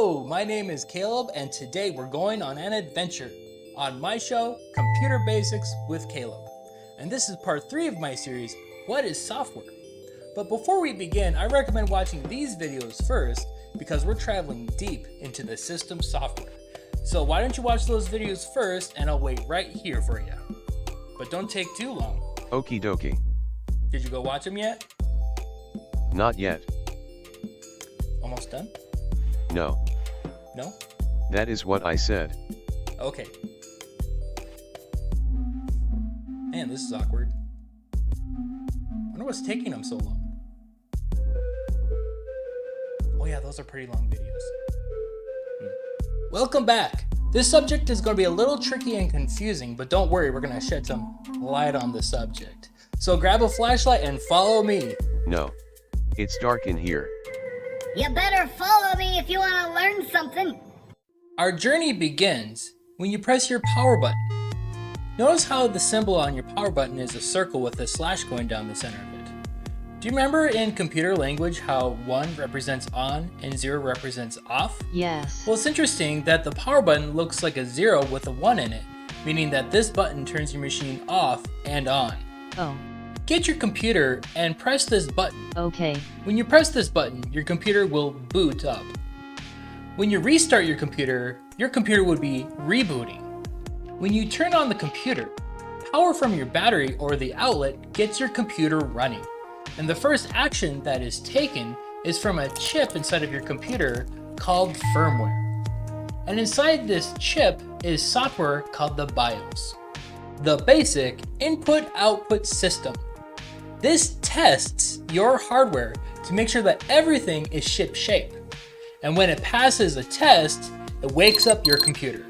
Hello, my name is Caleb, and today we're going on an adventure on my show, Computer Basics with Caleb. And this is part 3 of my series, What is Software? But before we begin, I recommend watching these videos first because we're traveling deep into the system software. So why don't you watch those videos first and I'll wait right here for you. But don't take too long. Okie dokie. Did you go watch them yet? Not yet. Almost done? No. No? That is what I said. Okay. Man, this is awkward. I wonder what's taking them so long. Oh yeah, those are pretty long videos. Welcome back. This subject is going to be a little tricky and confusing, but don't worry, we're going to shed some light on the subject. So grab a flashlight and follow me. No. It's dark in here. You better follow me if you want to learn something. Our journey begins when you press your power button. Notice how the symbol on your power button is a circle with a slash going down the center of it. Do you remember in computer language how 1 represents on and 0 represents off? Yes. Well, it's interesting that the power button looks like a 0 with a 1 in it, meaning that this button turns your machine off and on. Oh. Get your computer and press this button. Okay. When you press this button, your computer will boot up. When you restart your computer would be rebooting. When you turn on the computer, power from your battery or the outlet gets your computer running. And the first action that is taken is from a chip inside of your computer called firmware. And inside this chip is software called the BIOS, the basic input-output system. This tests your hardware to make sure that everything is ship-shape. And when it passes a test, it wakes up your computer.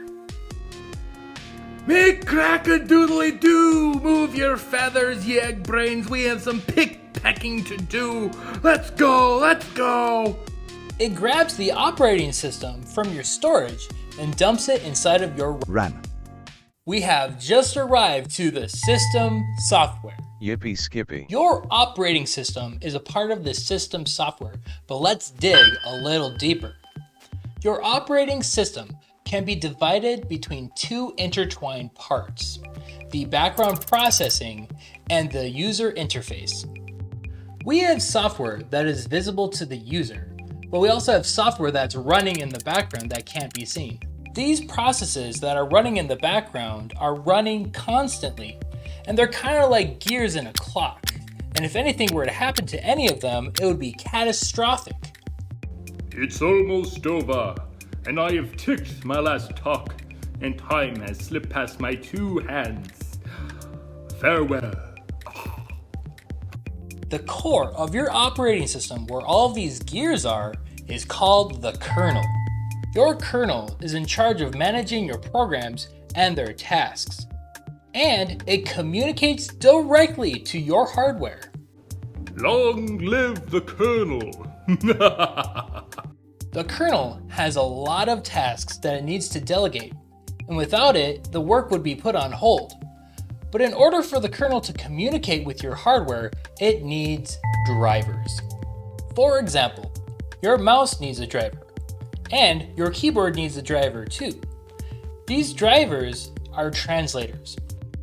Make crack-a-doodly-doo! Move your feathers, ye egg brains! We have some pick-pecking to do! Let's go! Let's go! It grabs the operating system from your storage and dumps it inside of your RAM. We have just arrived to the system software. Yippee skippy. Your operating system is a part of the system software, but let's dig a little deeper. Your operating system can be divided between 2 intertwined parts, the background processing and the user interface. We have software that is visible to the user, but we also have software that's running in the background that can't be seen. These processes that are running in the background are running constantly, and they're kind of like gears in a clock. And if anything were to happen to any of them, it would be catastrophic. It's almost over, and I have ticked my last talk, and time has slipped past my 2 hands. Farewell. The core of your operating system, where all of these gears are, is called the kernel. Your kernel is in charge of managing your programs and their tasks, and it communicates directly to your hardware. Long live the Kernel! The kernel has a lot of tasks that it needs to delegate, and without it, the work would be put on hold. But in order for the kernel to communicate with your hardware, it needs drivers. For example, your mouse needs a driver, and your keyboard needs a driver too. These drivers are translators,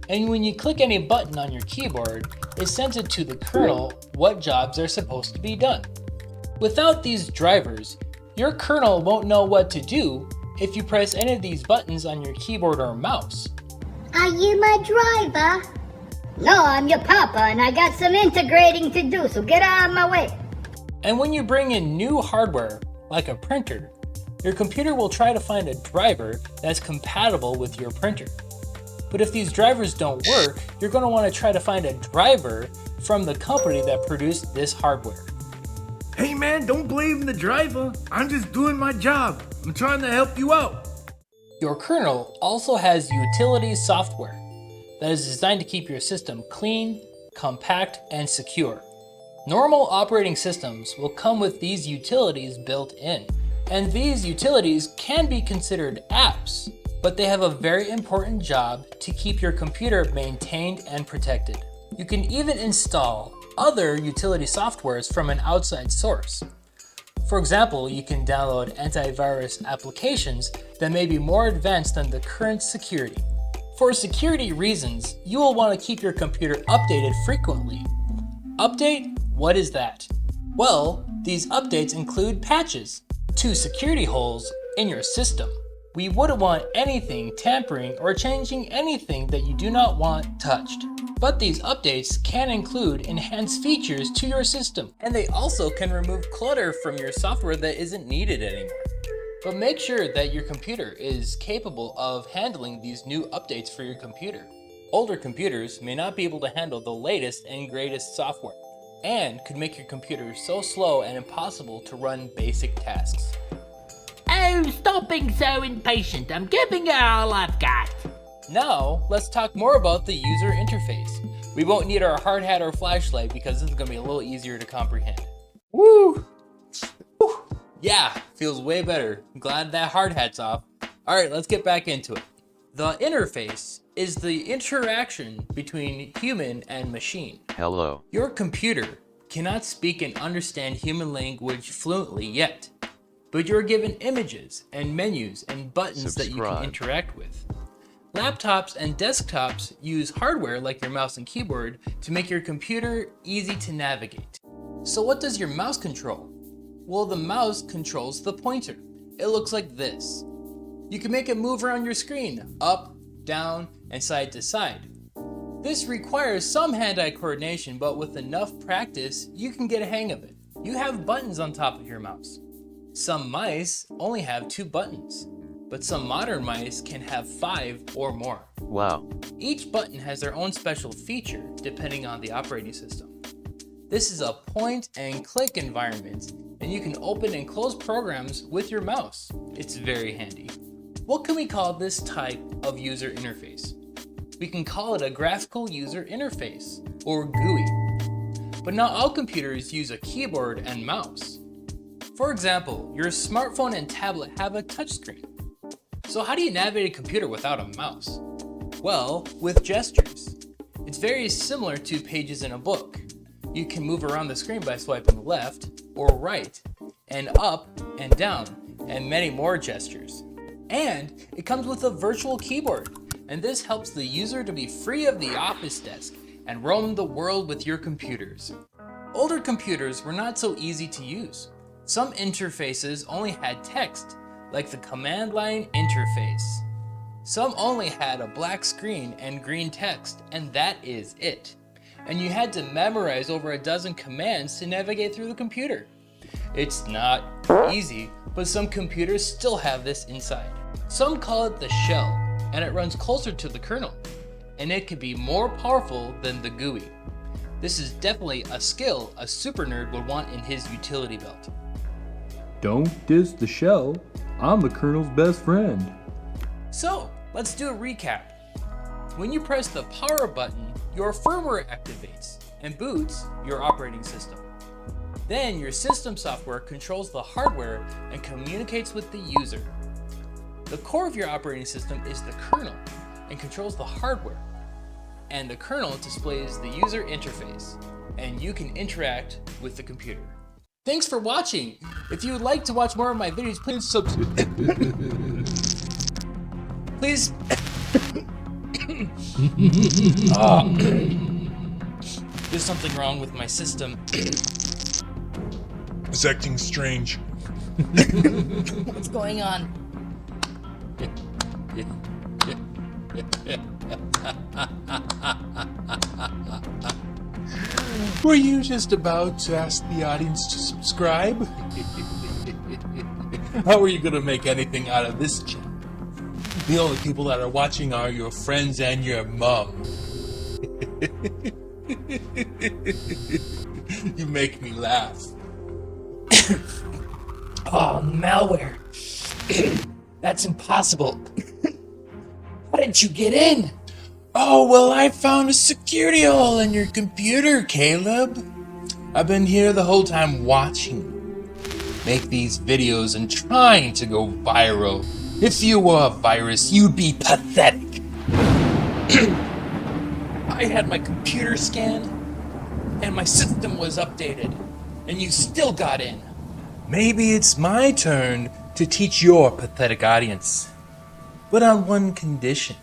and when you click any button on your keyboard, it sends it to the kernel what jobs are supposed to be done. Without these drivers, your kernel won't know what to do if you press any of these buttons on your keyboard or mouse. Are you my driver? No, I'm your papa and I got some integrating to do, so get out of my way. And when you bring in new hardware, like a printer, your computer will try to find a driver that's compatible with your printer. But if these drivers don't work, you're going to want to try to find a driver from the company that produced this hardware. Hey man, don't blame the driver. I'm just doing my job. I'm trying to help you out. Your kernel also has utility software that is designed to keep your system clean, compact, and secure. Normal operating systems will come with these utilities built in, and these utilities can be considered apps, but they have a very important job to keep your computer maintained and protected. You can even install other utility softwares from an outside source. For example, you can download antivirus applications that may be more advanced than the current security. For security reasons, you will want to keep your computer updated frequently. Update? What is that? Well, these updates include patches to security holes in your system. We wouldn't want anything tampering or changing anything that you do not want touched. But these updates can include enhanced features to your system, and they also can remove clutter from your software that isn't needed anymore. But make sure that your computer is capable of handling these new updates for your computer. Older computers may not be able to handle the latest and greatest software, and could make your computer so slow and impossible to run basic tasks. Oh, stop being so impatient. I'm giving it all I've got. Now, let's talk more about the user interface. We won't need our hard hat or flashlight because this is going to be a little easier to comprehend. Woo! Woo! Yeah, feels way better. I'm glad that hard hat's off. Alright, let's get back into it. The interface is the interaction between human and machine. Hello. Your computer cannot speak and understand human language fluently yet, but you're given images and menus and buttons that you can interact with. Laptops and desktops use hardware like your mouse and keyboard to make your computer easy to navigate. So what does your mouse control? Well, the mouse controls the pointer. It looks like this. You can make it move around your screen, up, down, and side to side. This requires some hand-eye coordination, but with enough practice, you can get a hang of it. You have buttons on top of your mouse. Some mice only have 2 buttons, but some modern mice can have 5 or more. Wow. Each button has their own special feature depending on the operating system. This is a point and click environment, and you can open and close programs with your mouse. It's very handy. What can we call this type of user interface? We can call it a graphical user interface, or GUI. But not all computers use a keyboard and mouse. For example, your smartphone and tablet have a touchscreen. So how do you navigate a computer without a mouse? Well, with gestures. It's very similar to pages in a book. You can move around the screen by swiping left or right, and up and down, and many more gestures. And it comes with a virtual keyboard, and this helps the user to be free of the office desk and roam the world with your computers. Older computers were not so easy to use. Some interfaces only had text, like the command line interface. Some only had a black screen and green text, and that is it. And you had to memorize over a dozen commands to navigate through the computer. It's not easy, but some computers still have this inside. Some call it the shell, and it runs closer to the kernel, and it can be more powerful than the GUI. This is definitely a skill a super nerd would want in his utility belt. Don't diss the shell. I'm the kernel's best friend. So, let's do a recap. When you press the power button, your firmware activates and boots your operating system. Then your system software controls the hardware and communicates with the user. The core of your operating system is the kernel and controls the hardware. And the kernel displays the user interface, and you can interact with the computer. Thanks for watching. If you would like to watch more of my videos, please please. There's something wrong with my system. It's acting strange. What's going on? Were you just about to ask the audience to subscribe? How are you gonna make anything out of this channel? The only people that are watching are your friends and your mom. You make me laugh. Oh, malware. That's impossible. How did you get in? Oh, well, I found a security hole in your computer, Caleb. I've been here the whole time watching you make these videos and trying to go viral. If you were a virus, you'd be pathetic. I had my computer scanned, and my system was updated, and you still got in. Maybe it's my turn to teach your pathetic audience. But on one condition.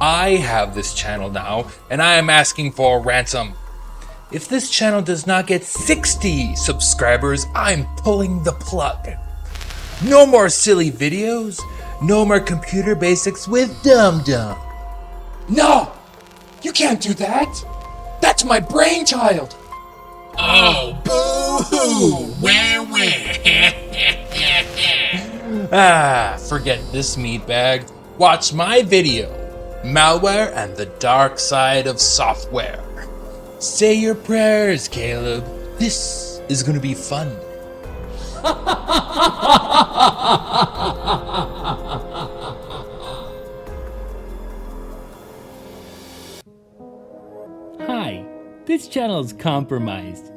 I have this channel now, and I am asking for a ransom. If this channel does not get 60 subscribers, I'm pulling the plug. No more silly videos, no more computer basics with Dum Dum. No! You can't do that! That's my brainchild! Oh, boo-hoo! Where? Forget this meatbag. Watch my video, Malware and the Dark Side of Software. Say your prayers, Caleb. This is gonna be fun. Hi, this channel is compromised.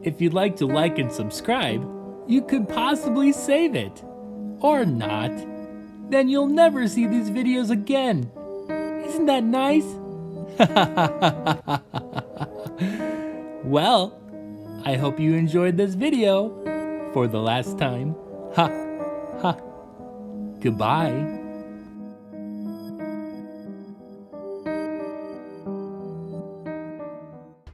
If you'd like to like and subscribe, you could possibly save it. Or not. Then you'll never see these videos again. Isn't that nice? Well, I hope you enjoyed this video for the last time. Ha, ha. Goodbye.